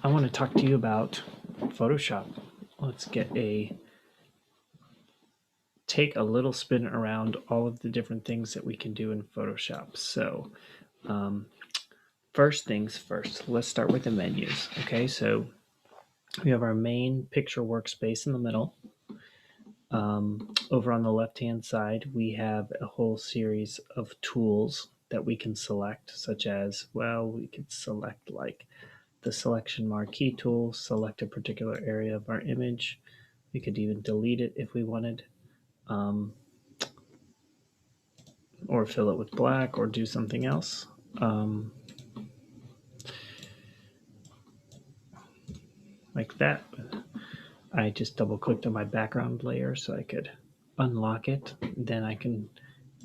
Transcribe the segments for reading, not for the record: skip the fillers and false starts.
I want to talk to you about Photoshop. Let's take a little spin around all of the different things that we can do in Photoshop. So first things first, let's start with the menus. Okay, so we have our main picture workspace in the middle. Over on the left-hand side, we have a whole series of tools that we can select, such as, well, we could select like the selection marquee tool, select a particular area of our image. We could even delete it if we wanted, or fill it with black, or do something else. Like that. I just double clicked on my background layer so I could unlock it. Then I can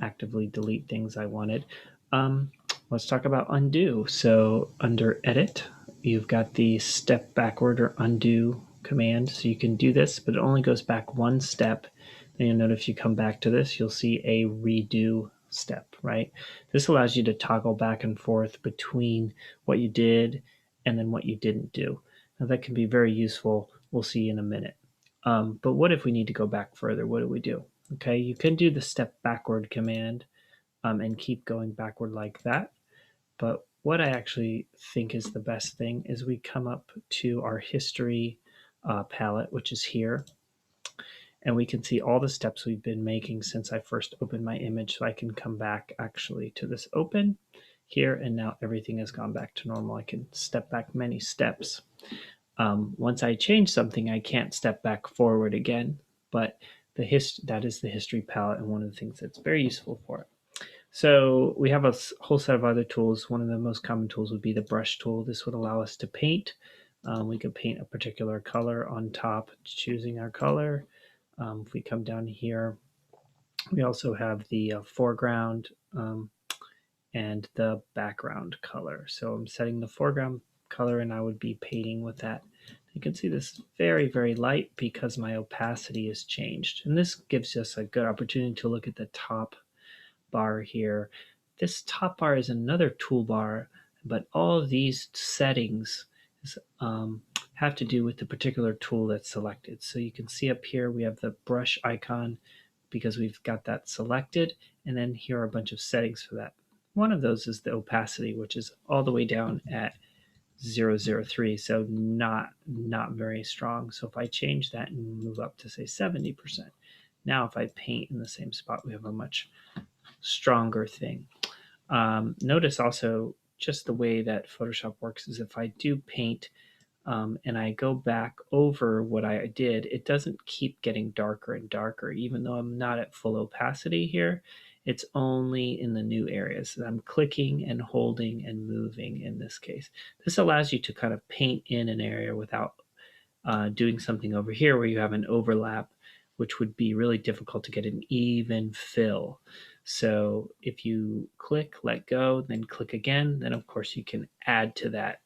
actively delete things I wanted. Let's talk about undo. So under edit, you've got the step backward or undo command. So you can do this, but it only goes back one step. Then you'll note if you come back to this, you'll see a redo step, right? This allows you to toggle back and forth between what you did and then what you didn't do. Now that can be very useful. We'll see in a minute. But what if we need to go back further? What do we do? Okay, you can do the step backward command and keep going backward like that. But what I actually think is the best thing is we come up to our history palette, which is here, and we can see all the steps we've been making since I first opened my image. So I can come back actually to this open here, and now everything has gone back to normal. I can step back many steps. Once I change something, I can't step back forward again, but that is the history palette and one of the things that's very useful for it. So we have a whole set of other tools. One of the most common tools would be the brush tool. This would allow us to paint. We could paint a particular color on top, choosing our color. If we come down here, we also have the foreground and the background color. So I'm setting the foreground color and I would be painting with that. You can see this is very, very light because my opacity has changed. And this gives us a good opportunity to look at the top bar here. This top bar is another toolbar, but all of these settings have to do with the particular tool that's selected. So you can see up here we have the brush icon because we've got that selected, and then here are a bunch of settings for that. One of those is the opacity, which is all the way down at 003, so not very strong. So if I change that and move up to say 70%, now if I paint in the same spot, we have a much stronger thing. Notice also just the way that Photoshop works is if I do paint and I go back over what I did, it doesn't keep getting darker and darker, even though I'm not at full opacity here. It's only in the new areas. So I'm clicking and holding and moving in this case. This allows you to kind of paint in an area without doing something over here where you have an overlap, which would be really difficult to get an even fill. So if you click, let go, then click again, then of course you can add to that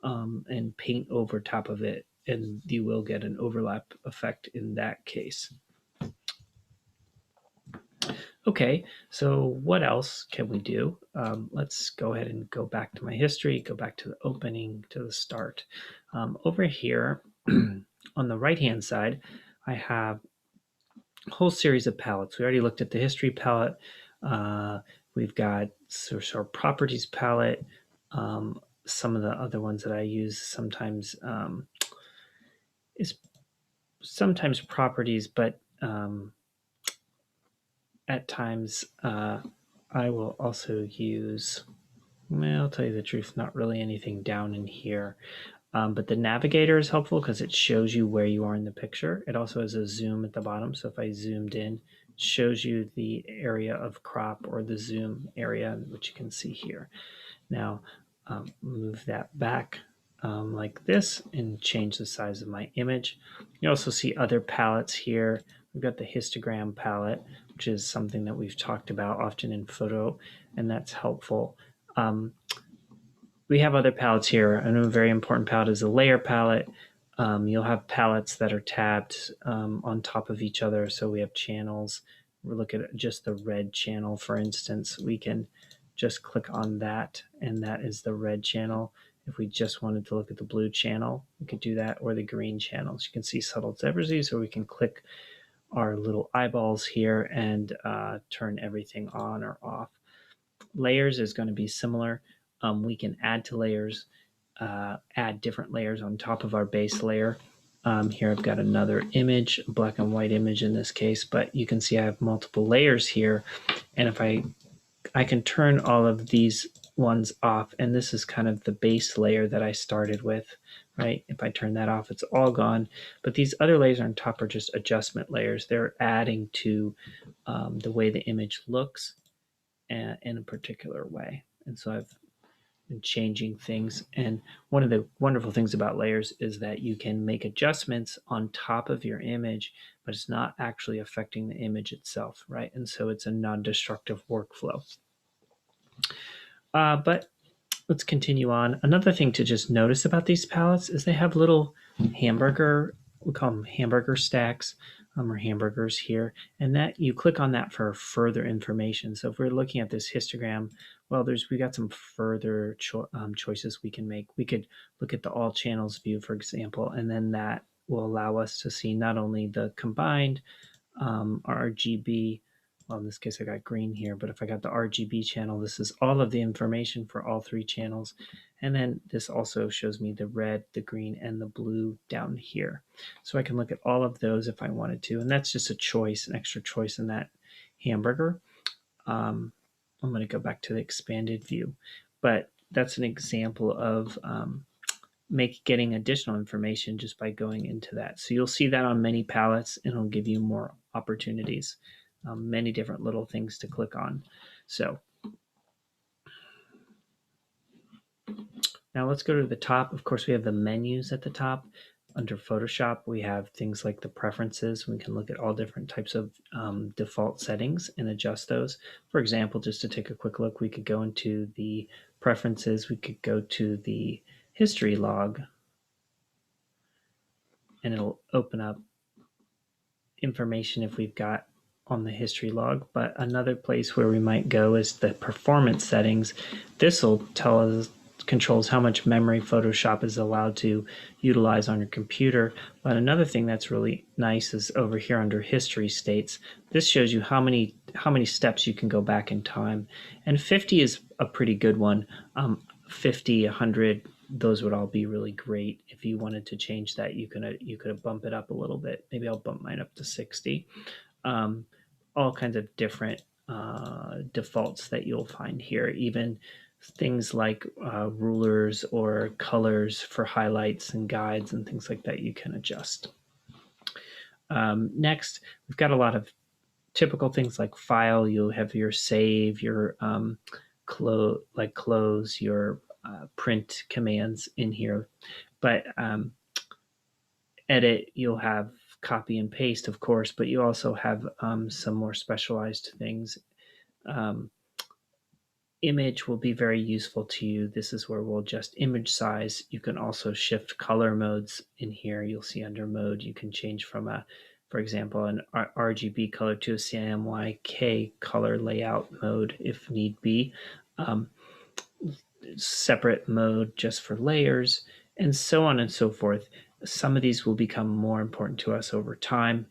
and paint over top of it, and you will get an overlap effect in that case. Okay, so what else can we do? Let's go ahead and go back to my history, go back to the opening, to the start. Over here on the right-hand side, I have a whole series of palettes. We already looked at the history palette. We've got our properties palette. Some of the other ones that I use sometimes is sometimes properties, but at times I will also use, well, I'll tell you the truth, not really anything down in here. But the navigator is helpful because it shows you where you are in the picture. It also has a zoom at the bottom. So if I zoomed in, it shows you the area of crop or the zoom area, which you can see here. Now, move that back like this and change the size of my image. You also see other palettes here. We've got the histogram palette, which is something that we've talked about often in photo, and that's helpful. We have other palettes here. Another very important palette is the layer palette. You'll have palettes that are tabbed on top of each other. So we have channels. We look at just the red channel, for instance. We can just click on that, and that is the red channel. If we just wanted to look at the blue channel, we could do that, or the green channels. You can see subtle differences, or we can click our little eyeballs here and turn everything on or off. Layers is going to be similar. We can add to layers, add different layers on top of our base layer. Here I've got another image, a black and white image in this case, but you can see I have multiple layers here. And if I can turn all of these ones off, and this is kind of the base layer that I started with, right? If I turn that off, it's all gone. But these other layers on top are just adjustment layers. They're adding to the way the image looks in a particular way. And so I've been changing things. And one of the wonderful things about layers is that you can make adjustments on top of your image, but it's not actually affecting the image itself, right? And so it's a non-destructive workflow. But let's continue on. Another thing to just notice about these palettes is they have little hamburger, we call them hamburger stacks, or hamburgers here, and that you click on that for further information. So if we're looking at this histogram, well, we got some further choices we can make. We could look at the all channels view, for example, and then that will allow us to see not only the combined RGB. Well, in this case, I got green here, but if I got the RGB channel, this is all of the information for all three channels. And then this also shows me the red, the green, and the blue down here. So I can look at all of those if I wanted to. And that's just a choice, an extra choice in that hamburger. I'm going to go back to the expanded view. But that's an example of getting additional information just by going into that. So you'll see that on many palettes, and it'll give you more opportunities. Many different little things to click on. So now let's go to the top. Of course, we have the menus at the top. Under Photoshop, we have things like the preferences. We can look at all different types of default settings and adjust those. For example, just to take a quick look, we could go into the preferences. We could go to the history log, and it'll open up information if we've got on the history log. But another place where we might go is the performance settings. This will tell us, controls how much memory Photoshop is allowed to utilize on your computer. But another thing that's really nice is over here under history states. This shows you how many steps you can go back in time, and 50 is a pretty good one. 50, 100, those would all be really great. If you wanted to change that, you could bump it up a little bit. Maybe I'll bump mine up to 60. All kinds of different defaults that you'll find here, even things like rulers or colors for highlights and guides and things like that you can adjust. Next, we've got a lot of typical things like file. You'll have your save, your close, your print commands in here. But edit, you'll have copy and paste, of course, but you also have some more specialized things. Image will be very useful to you. This is where we'll adjust image size. You can also shift color modes in here. You'll see under mode, you can change from for example, an RGB color to a CMYK color layout mode if need be. Separate mode just for layers, and so on and so forth. Some of these will become more important to us over time.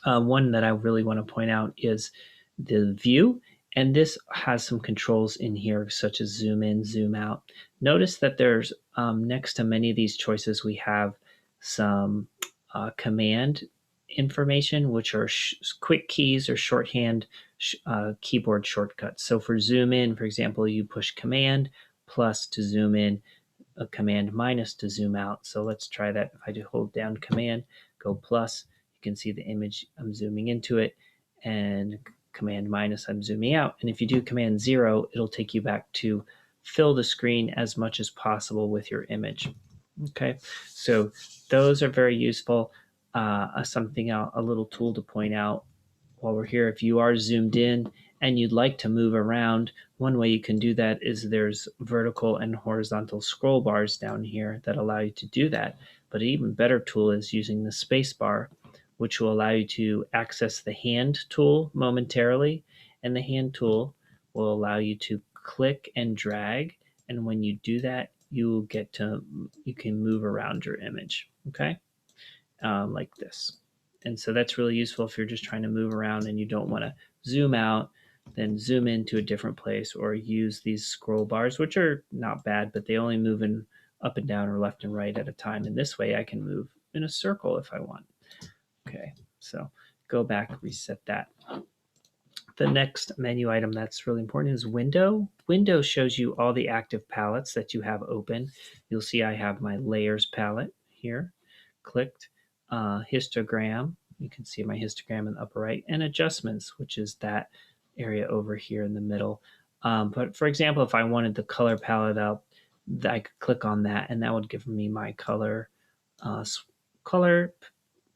One that I really want to point out is the view, and this has some controls in here such as zoom in, zoom out. Notice that there's next to many of these choices we have some command information, which are quick keys or shorthand keyboard shortcuts. So for zoom in, for example, you push command plus to zoom in, a command minus to zoom out. So let's try that. If I do hold down command, go plus, you can see the image, I'm zooming into it, and command minus, I'm zooming out. And if you do command 0, it'll take you back to fill the screen as much as possible with your image. Okay, so those are very useful. A little tool to point out while we're here, if you are zoomed in and you'd like to move around, one way you can do that is there's vertical and horizontal scroll bars down here that allow you to do that. But an even better tool is using the space bar, which will allow you to access the hand tool momentarily. And the hand tool will allow you to click and drag. And when you do that, you can move around your image, okay, like this. And so that's really useful if you're just trying to move around and you don't want to zoom out, then zoom into a different place, or use these scroll bars, which are not bad, but they only move in up and down or left and right at a time. And this way I can move in a circle if I want. Okay, so go back, reset that. The next menu item that's really important is window. Window shows you all the active palettes that you have open. You'll see I have my layers palette here clicked, histogram. You can see my histogram in the upper right, and adjustments, which is that area over here in the middle. But for example, if I wanted the color palette up, I could click on that, and that would give me my uh, color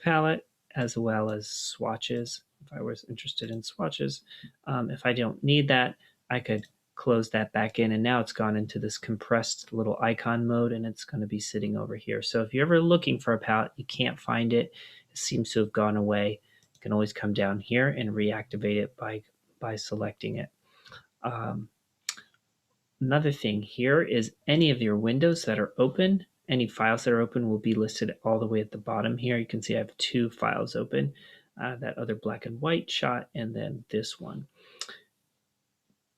palette as well as swatches if I was interested in swatches. If I don't need that, I could close that back in, and now it's gone into this compressed little icon mode, and it's going to be sitting over here. So if you're ever looking for a palette, you can't find it, it seems to have gone away, you can always come down here and reactivate it by selecting it. Um, Another thing here is any of your windows that are open, any files that are open will be listed all the way at the bottom here. You can see I have two files open, that other black and white shot, and then this one.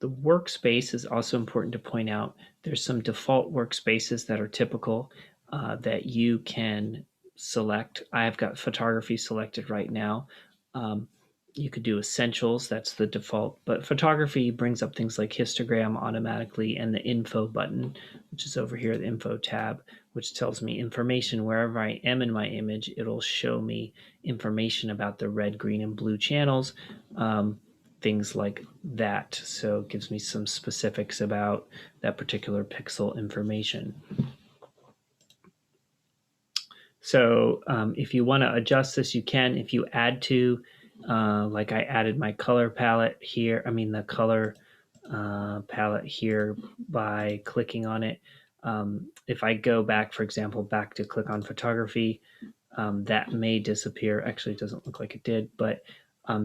The workspace is also important to point out. There's some default workspaces that are typical that you can select. I've got photography selected right now. Um, you could do essentials, that's the default, but photography brings up things like histogram automatically, and the info button, which is over here, the info tab, which tells me information wherever I am in my image. It'll show me information about the red, green, and blue channels. Things like that. So it gives me some specifics about that particular pixel information. So if you want to adjust this, you can. If you add to, like I added my color palette here, the color palette here by clicking on it. If I go back, for example, back to click on photography, that may disappear. Actually, it doesn't look like it did, but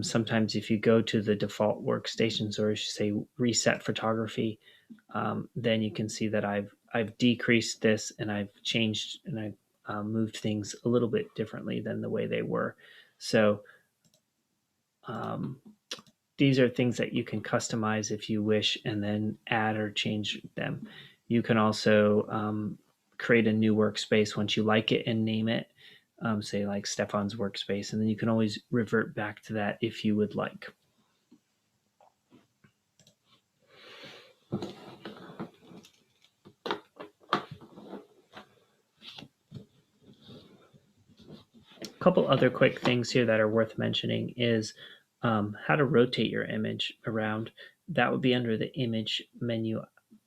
sometimes if you go to the default workstations, or say reset photography, then you can see that I've decreased this, and I've changed, and I've moved things a little bit differently than the way they were. So um, these are things that you can customize if you wish, and then add or change them. You can also create a new workspace once you like it and name it, say like Stefan's workspace, and then you can always revert back to that if you would like. A couple other quick things here that are worth mentioning is how to rotate your image around. That would be under the image menu,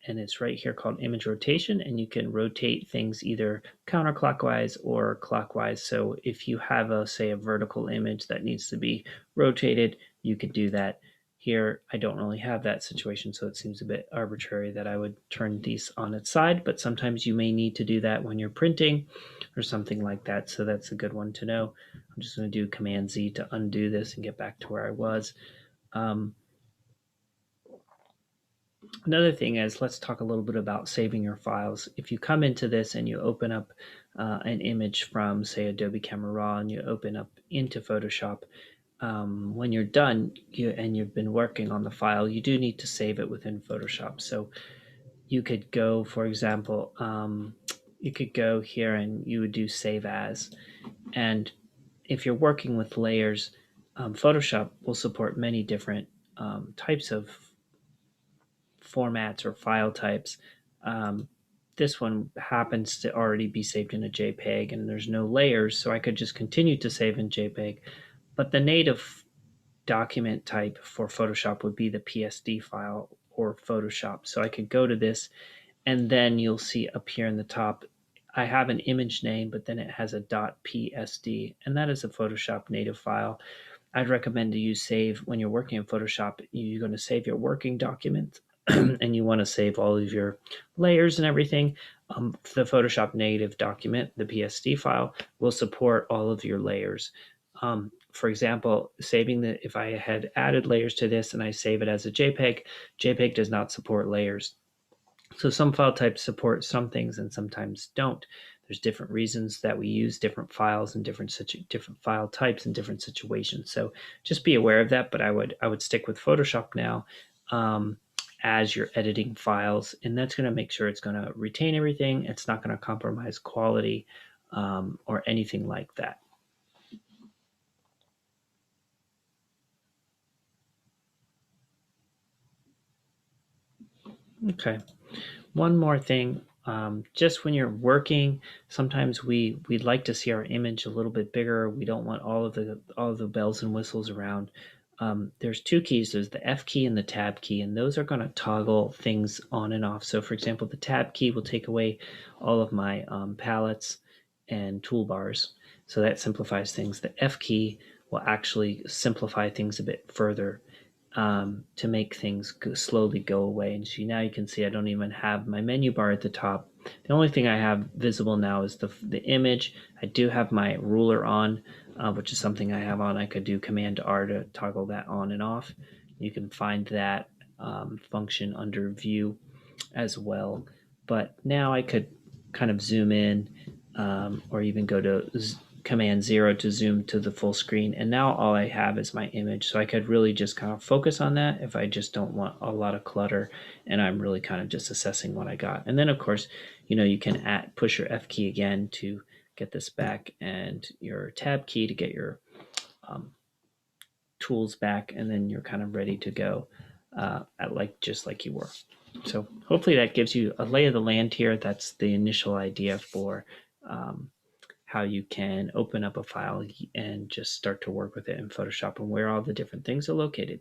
and it's right here called image rotation, and you can rotate things either counterclockwise or clockwise. So if you have say a vertical image that needs to be rotated, you could do that. Here I don't really have that situation, so it seems a bit arbitrary that I would turn these on its side, but sometimes you may need to do that when you're printing or something like that, so that's a good one to know. I'm just going to do Command Z to undo this and get back to where I was. Another thing is, let's talk a little bit about saving your files. If you come into this and you open up an image from, say, Adobe Camera Raw, and you open up into Photoshop, when you're done and you've been working on the file, you do need to save it within Photoshop. So you could go, for example, you could go here and you would do Save As. And if you're working with layers, Photoshop will support many different types of formats or file types. Um, this one happens to already be saved in a JPEG, and there's no layers, so I could just continue to save in JPEG. But the native document type for Photoshop would be the PSD file or Photoshop. So I could go to this, and then you'll see up here in the top, I have an image name, but then it has a .psd, and that is a Photoshop native file. I'd recommend to use save when you're working in Photoshop. You're going to save your working document and you want to save all of your layers and everything. The Photoshop native document, the PSD file, will support all of your layers. For example, if I had added layers to this and I save it as a JPEG, JPEG does not support layers. So some file types support some things and sometimes don't. There's different reasons that we use different files and different file types in different situations. So just be aware of that. But I would stick with Photoshop now um, as you're editing files, and that's going to make sure it's going to retain everything. It's not going to compromise quality or anything like that. Okay. One more thing, just when you're working, sometimes we'd like to see our image a little bit bigger. We don't want all of the bells and whistles around. There's two keys. There's the F key and the Tab key, and those are going to toggle things on and off. So, for example, the Tab key will take away all of my palettes and toolbars, so that simplifies things. The F key will actually simplify things a bit further to make things slowly go away. And so now you can see I don't even have my menu bar at the top. The only thing I have visible now is the image. I do have my ruler on, which is something I have on. I could do Command R to toggle that on and off. You can find that function under View as well. But now I could kind of zoom in or even go to Command 0 to zoom to the full screen. And now all I have is my image. So I could really just kind of focus on that if I just don't want a lot of clutter and I'm really kind of just assessing what I got. And then, of course, you can push your F key again to get this back and your Tab key to get your um, tools back, and then you're kind of ready to go just like you were. So hopefully that gives you a lay of the land here. That's the initial idea for um, how you can open up a file and just start to work with it in Photoshop and where all the different things are located.